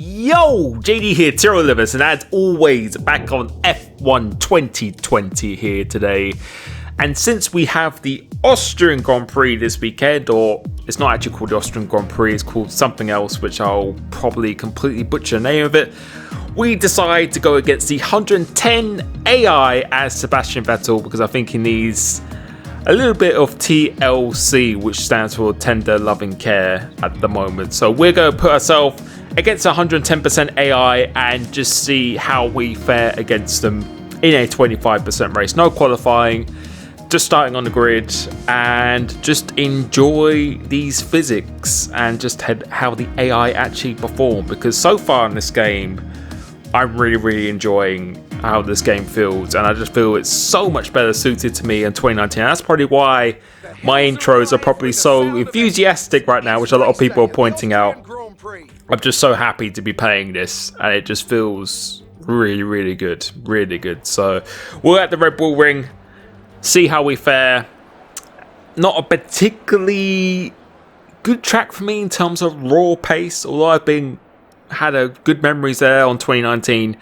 Yo, JD here, Limitless, and as always, back on F1 2020 here today. And since we have the Austrian Grand Prix this weekend, or it's not actually called the Austrian Grand Prix, it's called something else, which I'll probably completely butcher the name of it, we decide to go against the 110 AI as Sebastian Vettel, because I think he needs a little bit of TLC, which stands for Tender Loving Care at the moment. So we're going to put ourselves against 110% AI and just see how we fare against them in a 25% race. No qualifying, just starting on the grid and just enjoy these physics and just how the AI actually perform. Because so far in this game, I'm really enjoying how this game feels, and I just feel it's so much better suited to me in 2019. That's probably why my intros are probably so enthusiastic right now, which a lot of people are pointing out. I'm just so happy to be playing this, and it just feels really good. So we're at the Red Bull Ring, see how we fare. Not a particularly good track for me in terms of raw pace, although I've had a good memories there on 2019.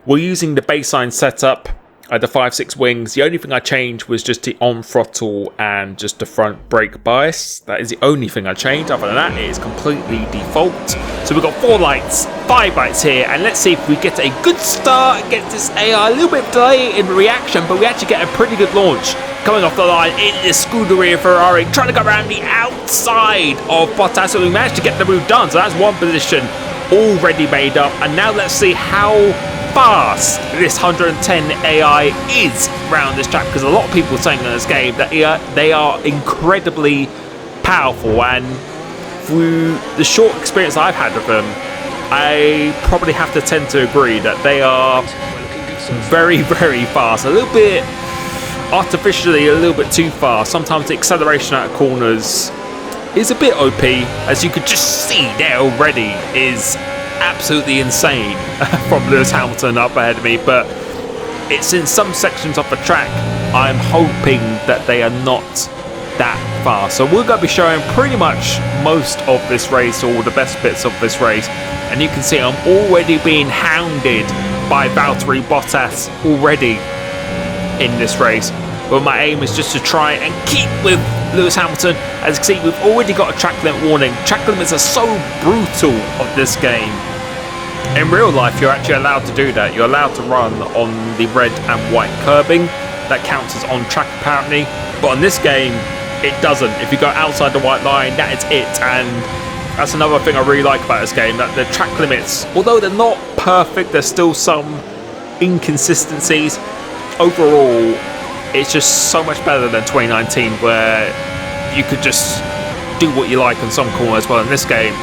We're using the baseline setup, the 5.6 wings. The only thing I changed was just the on throttle and just the front brake bias. That is the only thing I changed. Other than that, it is completely default. So we've got 5 lights here, and let's see if we get a good start against this AI. A little bit of delay in reaction, but we actually get a pretty good launch coming off the line in the Scuderia Ferrari, trying to go around the outside of Bottas, so we managed to get the move done. So that's one position already made up, and now let's see how fast this 110 AI is around this track, because a lot of people are saying in this game that they are incredibly powerful, and through the short experience I've had with them, I probably have to tend to agree that they are very fast, a little bit artificially a little bit too fast. Sometimes the acceleration out of corners is a bit OP, as you could just see there already is absolutely insane from Lewis Hamilton up ahead of me, but it's in some sections of the track I'm hoping that they are not that fast. So we're going to be showing pretty much most of this race, or the best bits of this race, and you can see I'm already being hounded by Valtteri Bottas already in this race. But my aim is just to try and keep with Lewis Hamilton. As you can see, we've already got a track limit warning. Track limits are so brutal of this game. In real life, you're actually allowed to do that. You're allowed to run on the red and white curbing. That counts as on track apparently. But on this game, it doesn't. If you go outside the white line, that is it. And that's another thing I really like about this game, that the track limits, although they're not perfect, there's still some inconsistencies. Overall, it's just so much better than 2019, where you could just do what you like on some corners. Well, in this game,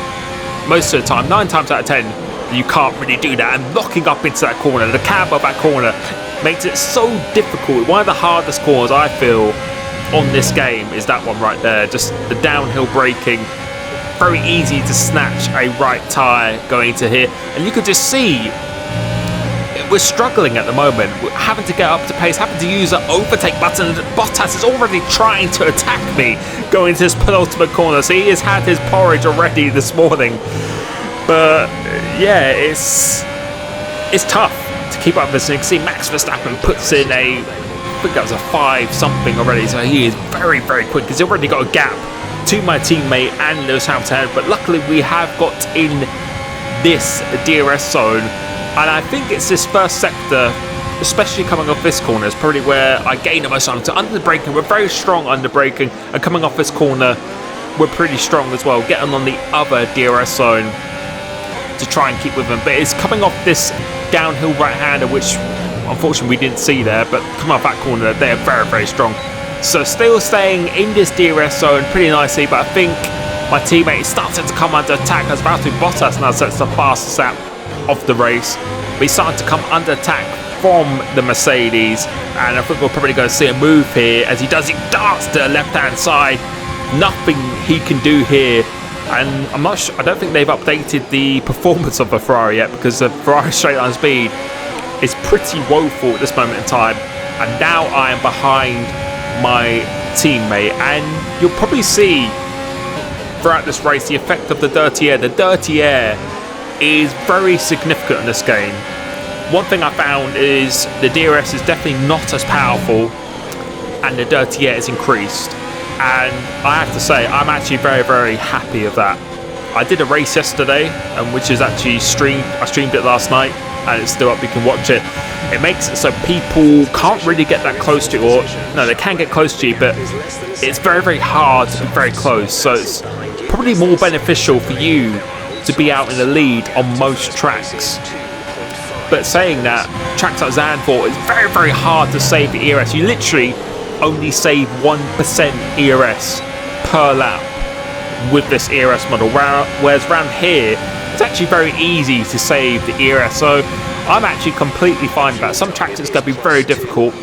most of the time, 9 times out of 10, you can't really do that. And locking up into that corner, the cab of that corner, makes it so difficult. One of the hardest corners I feel on this game is that one right there. Just the downhill braking, very easy to snatch a right tyre going to here. And you could just see we're struggling at the moment. We're having to get up to pace, having to use an overtake button. Bottas is already trying to attack me going into this penultimate corner. So he has had his porridge already this morning. But yeah, it's tough to keep up with this. You can see Max Verstappen puts in I think that was a 5 something already. So he is very quick. He's already got a gap to my teammate and Lewis Hamilton. But luckily we have got in this DRS zone. And I think it's this first sector, especially coming off this corner, is probably where I gain the most time. So under the braking, we're very strong under braking, and coming off this corner, we're pretty strong as well. Getting on the other DRS zone to try and keep with them. But it's coming off this downhill right-hander, which unfortunately we didn't see there, but coming off that corner, they are very strong. So still staying in this DRS zone pretty nicely, but I think my teammate is starting to come under attack as Valtteri Bottas now sets the fastest lap of the race. But he's starting to come under attack from the Mercedes, and I think we're probably going to see a move here as he darts to the left-hand side. Nothing he can do here, and I'm not sure, I don't think they've updated the performance of the Ferrari yet, because the Ferrari straight line speed is pretty woeful at this moment in time. And now I am behind my teammate, and you'll probably see throughout this race the effect of the dirty air. The dirty air is very significant in this game. One thing I found is the DRS is definitely not as powerful, and the dirty air is increased. And I have to say, I'm actually very, very happy with that. I did a race yesterday, which is actually streamed. I streamed it last night, and it's still up. You can watch it. It makes it so people can't really get that close to you, or no, they can get close to you, but it's very, very hard to be very close. So it's probably more beneficial for you to be out in the lead on most tracks. But saying that, tracks like Zandvoort, it's very, very hard to save the ERS. You literally only save 1% ERS per lap with this ERS model, whereas around here it's actually very easy to save the ERS. So I'm actually completely fine with that. Some tracks it's going to be very difficult,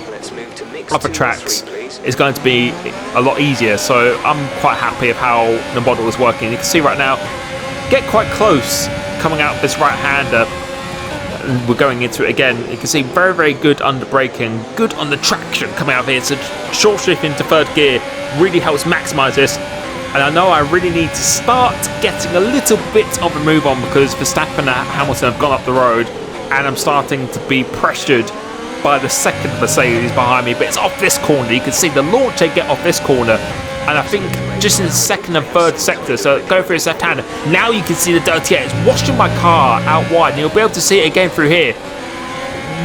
other tracks it's going to be a lot easier. So I'm quite happy with how the model is working. You can see right now, get quite close coming out this right-hander. We're going into it again. You can see very, very good under braking, good on the traction coming out of here. So short shift into third gear really helps maximize this. And I know I really need to start getting a little bit of a move on, because Verstappen and Hamilton have gone up the road, and I'm starting to be pressured by the second Mercedes behind me. But it's off this corner. You can see the launcher get off this corner, and I think just in the second and third sector, so go for his left hander. Now you can see the dirty air. It's washing my car out wide, and you'll be able to see it again through here.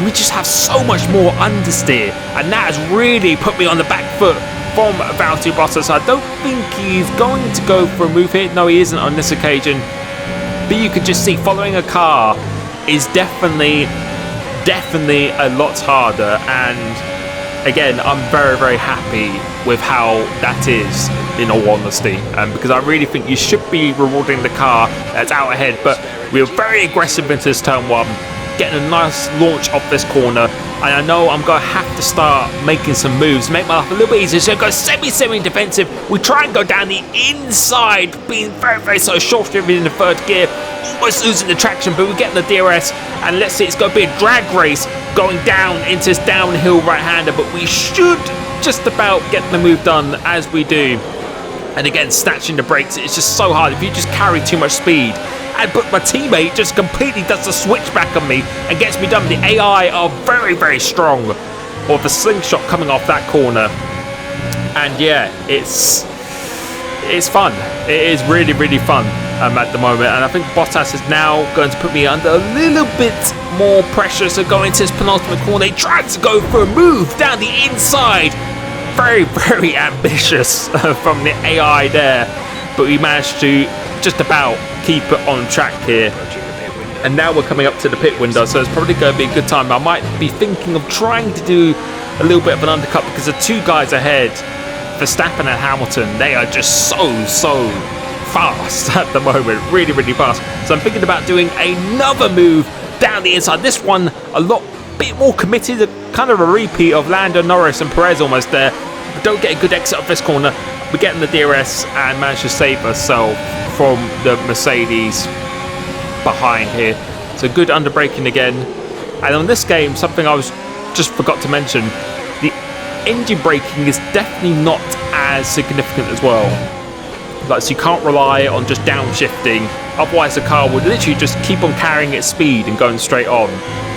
We just have so much more understeer, and that has really put me on the back foot from Valtteri Bottas. I don't think he's going to go for a move here. No, he isn't on this occasion. But you can just see following a car is definitely a lot harder, and again, I'm very, very happy with how that is, in all honesty, because I really think you should be rewarding the car that's out ahead. But we were very aggressive into this turn one, getting a nice launch off this corner, and I know I'm going to have to start making some moves, make my life a little bit easier. So go semi defensive. We try and go down the inside, being very, very so short driving in the third gear, almost losing the traction, but we're getting the DRS, and let's see, it's going to be a drag race going down into this downhill right-hander, but we should just about get the move done as we do. And again, snatching the brakes, it's just so hard if you just carry too much speed. But my teammate just completely does the switchback on me and gets me done. The AI are very, very strong. Or the slingshot coming off that corner. And yeah, it's fun. It is really, really fun at the moment. And I think Bottas is now going to put me under a little bit more pressure. So going into this penultimate corner, he tried to go for a move down the inside. Very, very ambitious from the AI there. But we managed to just about keep it on track here. And now we're coming up to the pit window, so it's probably going to be a good time. I might be thinking of trying to do a little bit of an undercut, because the two guys ahead, Verstappen and Hamilton, they are just so fast at the moment, really, really fast. So I'm thinking about doing another move down the inside. This one a bit more committed, kind of a repeat of Lando Norris and Perez almost there. But don't get a good exit of this corner. We're getting the DRS and manage to save ourselves from the Mercedes behind here. So good under braking again. And on this game, something I just forgot to mention, the engine braking is definitely not as significant as well. Like, so you can't rely on just downshifting, otherwise the car would literally just keep on carrying its speed and going straight on.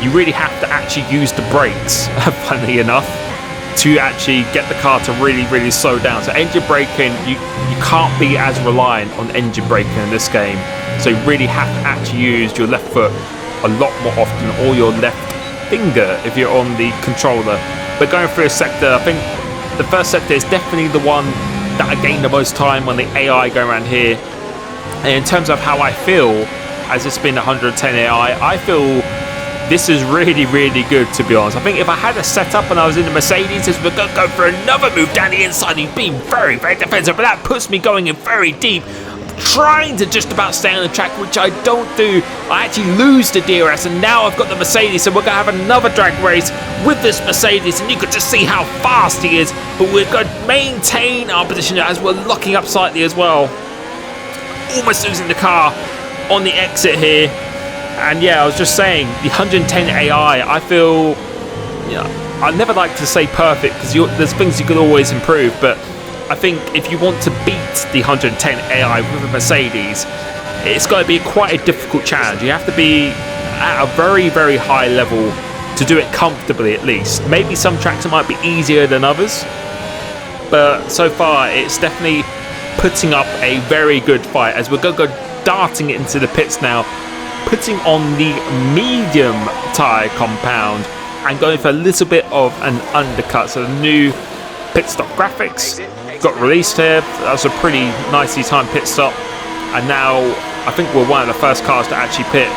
You really have to actually use the brakes, funnily enough, to actually get the car to really, really slow down. So engine braking, you can't be as reliant on engine braking in this game. So you really have to actually use your left foot a lot more often, or your left finger if you're on the controller. But going through a sector, I think the first sector is definitely the one that I gained the most time on the AI going around here. And in terms of how I feel, as it's been 110 AI, I feel this is really, really good, to be honest. I think if I had a setup and I was in the Mercedes, we're going to go for another move down the inside. He's being very, very defensive, but that puts me going in very deep, trying to just about stay on the track, which I don't do. I actually lose the DRS, and now I've got the Mercedes, so we're going to have another drag race with this Mercedes, and you can just see how fast he is. But we're going to maintain our position as we're locking up slightly as well. Almost losing the car on the exit here. And yeah, I was just saying, the 110 AI, I feel, I never like to say perfect, because there's things you could always improve, but I think if you want to beat the 110 AI with a Mercedes, it's going to be quite a difficult challenge. You have to be at a very, very high level to do it comfortably, at least. Maybe some tracks it might be easier than others, but so far it's definitely putting up a very good fight as we're going to go darting it into the pits now, putting on the medium tyre compound and going for a little bit of an undercut. So the new pit stop graphics got released here. That was a pretty nicely timed pit stop, and now I think we're one of the first cars to actually pit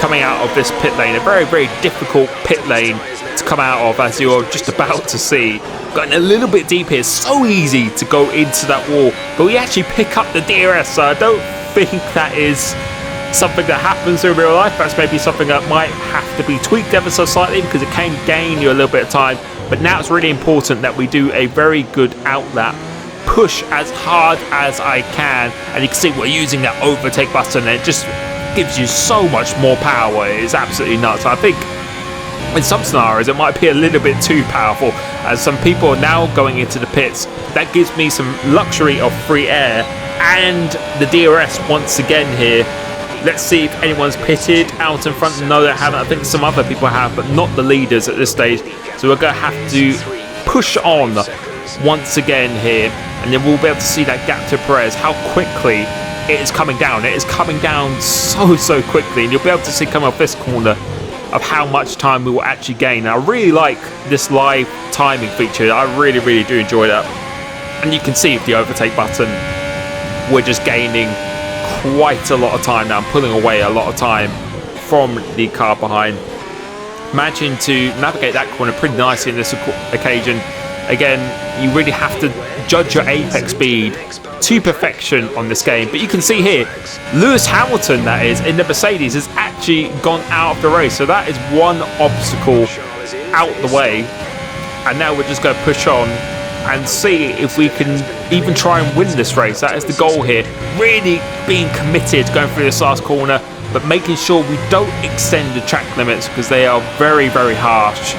coming out of this pit lane. A very, very difficult pit lane to come out of, as you're just about to see. Going a little bit deep here, so easy to go into that wall, but we actually pick up the DRS, so I don't think that is something that happens in real life. That's maybe something that might have to be tweaked ever so slightly, because it can gain you a little bit of time. But now it's really important that we do a very good outlap, push as hard as I can, and you can see we're using that overtake button, and it just gives you so much more power. It's absolutely nuts. I think in some scenarios it might be a little bit too powerful, as some people are now going into the pits. That gives me some luxury of free air and the DRS once again here. Let's see if anyone's pitted out in front. No, they haven't. I think some other people have, but not the leaders at this stage. So we're going to have to push on once again here, and then we'll be able to see that gap to Perez, how quickly it is coming down. It is coming down so quickly, and you'll be able to see coming off this corner of how much time we will actually gain. And I really like this live timing feature. I really do enjoy that. And you can see with the overtake button, we're just gaining quite a lot of time now. I'm pulling away a lot of time from the car behind. Managing to navigate that corner pretty nicely in this occasion. Again, you really have to judge your apex speed to perfection on this game. But you can see here, Lewis Hamilton, that is, in the Mercedes, has actually gone out of the race. So that is one obstacle out the way. And now we're just going to push on and see if we can even try and win this race. That is the goal here. Really being committed going through this last corner, but making sure we don't extend the track limits, because they are very harsh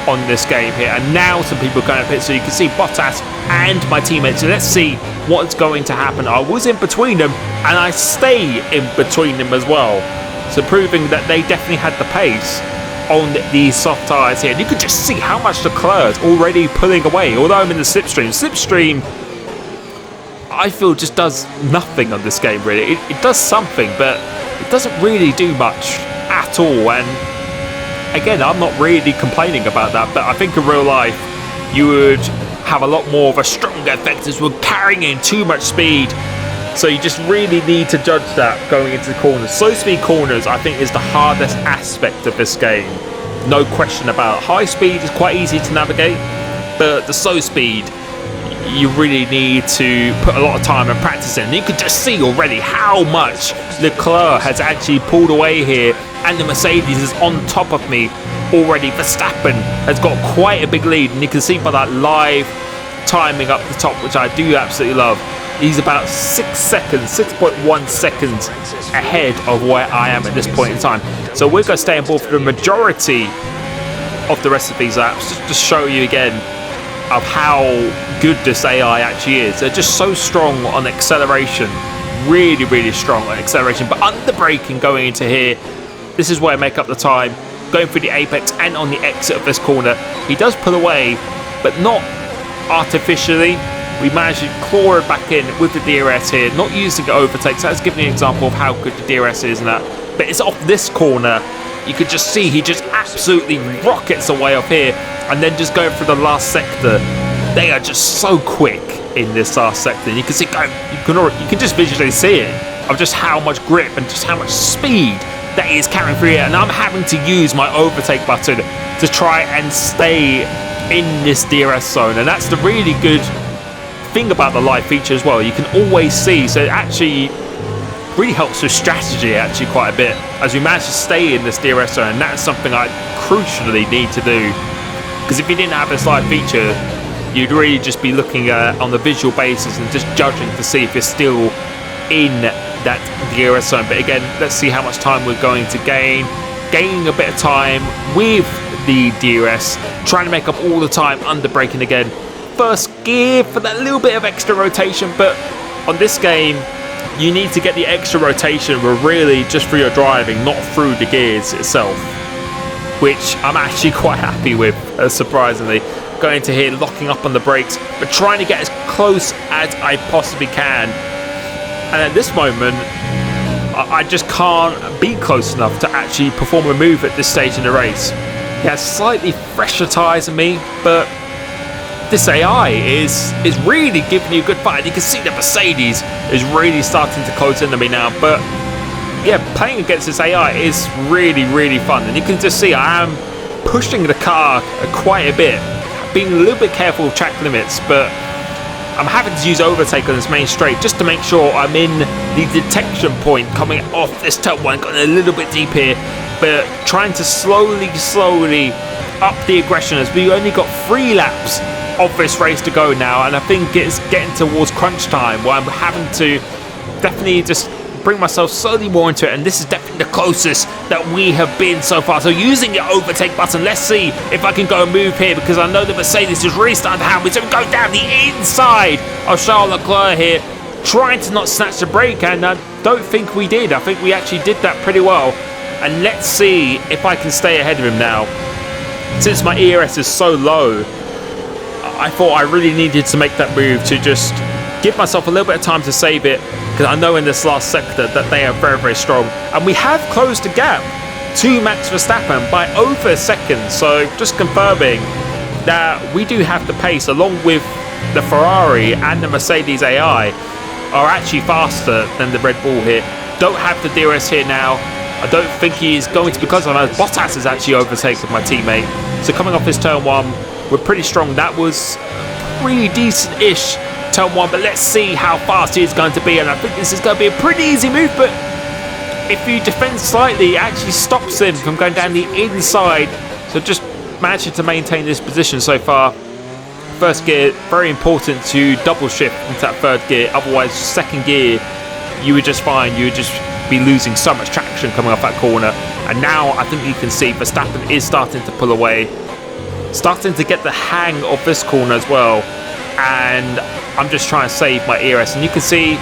on this game here. And now some people are going to pit, so you can see Bottas and my teammates. So let's see what's going to happen. I was in between them, and I stay in between them as well. So proving that they definitely had the pace on these soft tyres here. And you can just see how much Leclerc is already pulling away. Although I'm in the slipstream. Slipstream, I feel, just does nothing on this game, really. It does something, but it doesn't really do much at all. And again, I'm not really complaining about that, but I think in real life you would have a lot more of a stronger effect, as we're carrying in too much speed. So you just really need to judge that going into the corners. Slow speed corners, I think, is the hardest aspect of this game. No question about it. High speed is quite easy to navigate, but the slow speed, you really need to put a lot of time and practice in. And you can just see already how much Leclerc has actually pulled away here, and the Mercedes is on top of me already. Verstappen has got quite a big lead, and you can see by that live timing up the top, which I do absolutely love. He's about 6 seconds, 6.1 seconds ahead of where I am at this point in time. So we're going to stay on board for the majority of the rest of these laps, just to show you again of how good this AI actually is. They're just so strong on acceleration, really strong on acceleration, but under braking going into here, this is where I make up the time. Going through the apex and on the exit of this corner, he does pull away, but not artificially. We managed to claw it back in with the DRS here, not using overtakes. That's giving you an example of how good the DRS is and that. But it's off this corner. You could just see he just absolutely rockets away off here, and then just going through the last sector. They are just so quick in this last sector. And you can see, you can just visually see it of just how much grip and just how much speed that is carrying through here. And I'm having to use my overtake button to try and stay in this DRS zone. And that's the really good thing about the live feature as well. You can always see, so it actually really helps with strategy actually quite a bit, as we manage to stay in this DRS zone. And that's something I crucially need to do, because if you didn't have this live feature, you'd really just be looking at on the visual basis and just judging to see if you're still in that DRS zone. But again, let's see how much time we're going to gain. Gaining a bit of time with the DRS, trying to make up all the time under braking again. First gear for that little bit of extra rotation, but on this game, you need to get the extra rotation, but really just through your driving, not through the gears itself, which I'm actually quite happy with, surprisingly. Going to here, locking up on the brakes, but trying to get as close as I possibly can. And at this moment, I just can't be close enough to actually perform a move at this stage in the race. He has slightly fresher tyres than me, but this AI is really giving you a good fight. You can see the Mercedes is really starting to close in on me now. But yeah, playing against this AI is really, really fun. And you can just see I am pushing the car quite a bit, being a little bit careful with track limits, but I'm having to use overtake on this main straight just to make sure I'm in the detection point coming off this turn one. Got a little bit deep here, but trying to slowly up the aggression, as we only got 3 laps of this race to go now, and I think it's getting towards crunch time where I'm having to definitely just bring myself slowly more into it, and this is definitely the closest that we have been so far. So using the overtake button, let's see if I can go and move here, because I know the Mercedes is really starting to hammer me. So we go down the inside of Charles Leclerc here, trying to not snatch the brake, and I don't think we did. I think we actually did that pretty well, and let's see if I can stay ahead of him now. Since my ERS is so low, I thought I really needed to make that move to just give myself a little bit of time to save it, because I know in this last sector that they are very, very strong. And we have closed the gap to Max Verstappen by over a second. So just confirming that we do have the pace, along with the Ferrari and the Mercedes AI are actually faster than the Red Bull here. Don't have the DRS here now. I don't think he is going to, because I know Bottas has actually overtaken my teammate. So coming off this turn one, we're pretty strong. That was pretty decent-ish turn one, but let's see how fast he is going to be. And I think this is going to be a pretty easy move, but if you defend slightly, it actually stops him from going down the inside. So just managing to maintain this position so far. First gear, very important to double shift into that third gear. Otherwise, second gear, you would just find you would just be losing so much traction coming off that corner. And now I think you can see Verstappen is starting to pull away, starting to get the hang of this corner as well. And I'm just trying to save my ERS, and you can see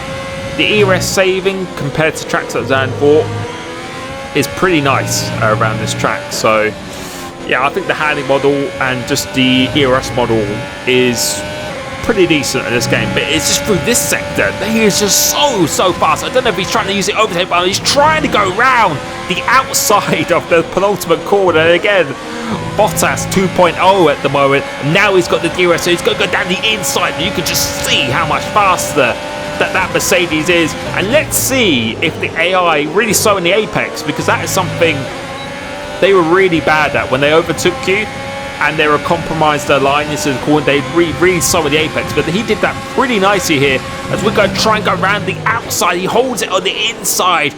the ERS saving compared to tracks that Zandvoort is pretty nice around this track. So yeah, I think the handling model and just the ERS model is pretty decent in this game, but it's just through this sector that he is just so fast. I don't know if he's trying to use the overtake button. He's trying to go round the outside of the penultimate corner. And again, Bottas 2.0 at the moment. Now he's got the DRS, so he's going to go down the inside, and you can just see how much faster that Mercedes is. And let's see if the AI really slow in the apex, because that is something they were really bad at when they overtook you and they were compromised their line into the corner. They really slow in the apex, but he did that pretty nicely here as we're going to try and go around the outside. He holds it on the inside,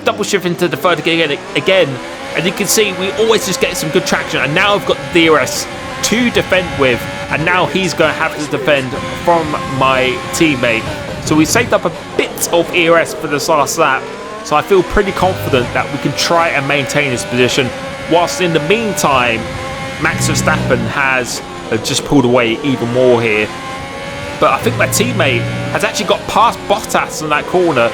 double shift into the third gear again, and you can see we always just get some good traction. And now I've got the DRS to defend with, and now he's going to have to defend from my teammate. So we saved up a bit of ERS for this last lap, so I feel pretty confident that we can try and maintain this position, whilst in the meantime Max Verstappen has just pulled away even more here. But I think my teammate has actually got past Bottas in that corner,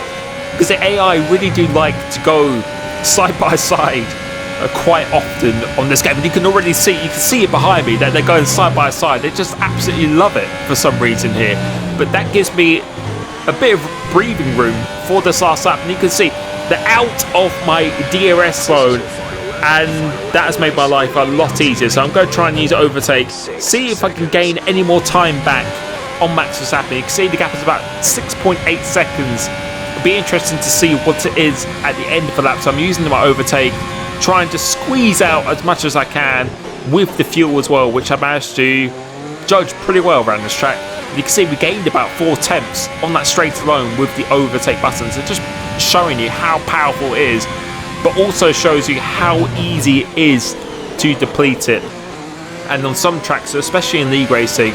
because the AI really do like to go side by side quite often on this game. And you can already see, you can see it behind me, that they're going side by side. They just absolutely love it for some reason here. But that gives me a bit of breathing room for this last lap, and you can see they're out of my DRS zone, and that has made my life a lot easier. So I'm going to try and use overtake, see if I can gain any more time back on Max Verstappen. You can see the gap is about 6.8 seconds. It'll be interesting to see what it is at the end of the lap. So I'm using my overtake, trying to squeeze out as much as I can with the fuel as well, which I managed to judge pretty well around this track. You can see we gained about 4 tenths on that straight alone with the overtake button. So just showing you how powerful it is, but also shows you how easy it is to deplete it. And on some tracks, especially in league racing,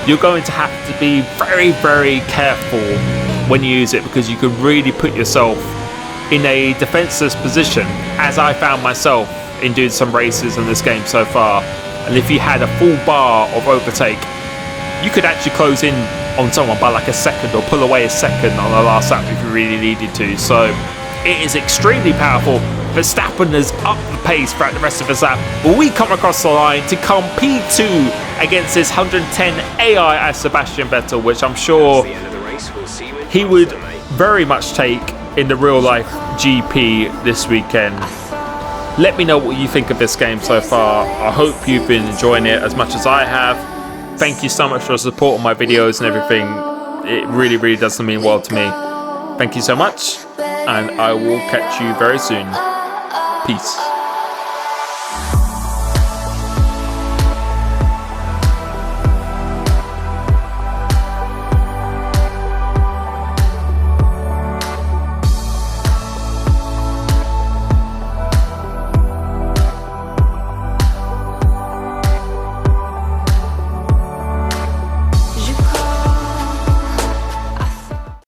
you're going to have to be very, very careful when you use it, because you can really put yourself in a defenseless position, as I found myself in doing some races in this game so far. And if you had a full bar of overtake, you could actually close in on someone by like a second, or pull away a second on the last lap if you really needed to. So it is extremely powerful. Verstappen has upped the pace throughout the rest of his lap. Will we come across the line to come P2 against this 110 AI as Sebastian Vettel, which I'm sure he would very much take in the real life GP this weekend. Let me know what you think of this game so far. I hope you've been enjoying it as much as I have. Thank you so much for supporting my videos and everything. It really, really does mean well to me. Thank you so much, and I will catch you very soon. Peace.